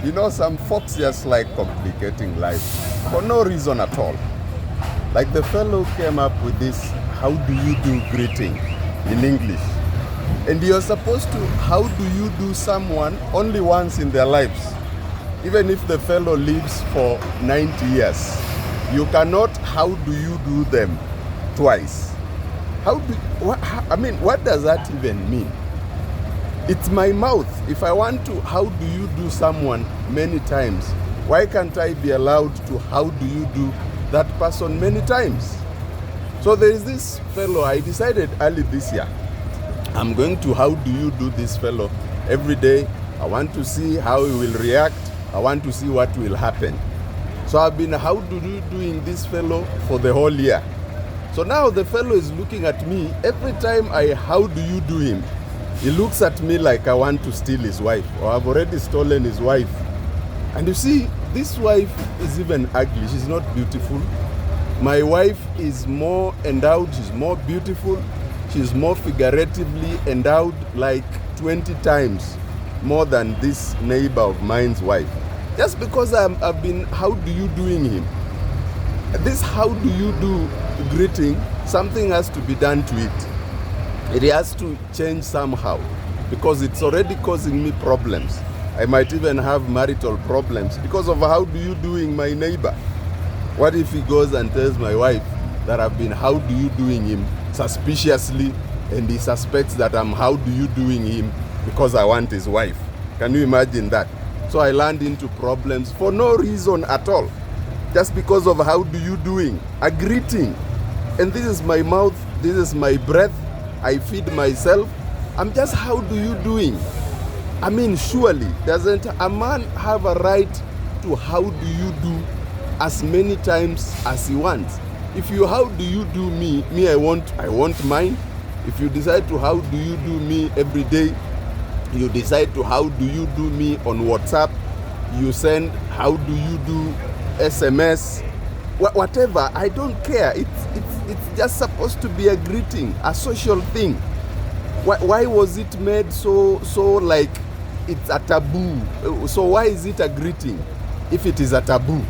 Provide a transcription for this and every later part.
You know, some folks just like complicating life for no reason at all. Like the fellow came up with this, how do you do greeting in English? And you're supposed to, how do you do someone only once in their lives? Even if the fellow lives for 90 years, you cannot, how do you do them twice? What does that even mean? It's my mouth. If I want to, how do you do someone many times? Why can't I be allowed to, how do you do that person many times? So there is this fellow, I decided early this year, I'm going to, how do you do this fellow every day? I want to see how he will react. I want to see what will happen. So I've been, how do you doing this fellow for the whole year? So now the fellow is looking at me. Every time I, how do you do him? He looks at me like I want to steal his wife, or I've already stolen his wife. And you see, this wife is even ugly. She's not beautiful. My wife is more endowed. She's more beautiful. She's more figuratively endowed, like 20 times more than this neighbor of mine's wife. Just because I've been, how do you doing him? This how do you do greeting, something has to be done to it. It has to change somehow because it's already causing me problems. I might even have marital problems because of how do you doing my neighbor. What if he goes and tells my wife that I've been how do you doing him suspiciously, and he suspects that I'm how do you doing him because I want his wife? Can you imagine that? So I land into problems for no reason at all, just because of how do you doing, a greeting. And this is my mouth, this is my breath, I feed myself. I'm just, how do you doing? I mean, surely, doesn't a man have a right to how do you do as many times as he wants? If you how do you do me, I want mine. If you decide to how do you do me every day, you decide to how do you do me on WhatsApp, you send how do you do SMS, whatever, I don't care. It's just supposed to be a greeting, a social thing. Why was it made so like it's a taboo? So why is it a greeting if it is a taboo?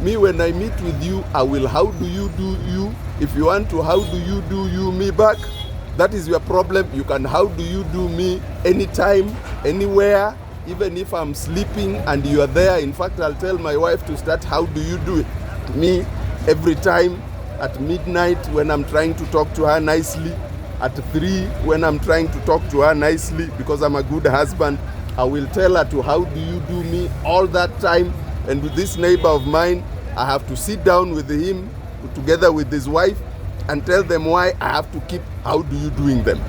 Me, when I meet with you, I will how do you do you. If you want to how do you do you me back, that is your problem. You can how do you do me anytime, anywhere, even if I'm sleeping and you are there. In fact, I'll tell my wife to start how do you do it me every time. At midnight when I'm trying to talk to her nicely, at 3 when I'm trying to talk to her nicely, because I'm a good husband, I will tell her to how do you do me all that time. And with this neighbor of mine, I have to sit down with him together with his wife and tell them why I have to keep how do you doing them.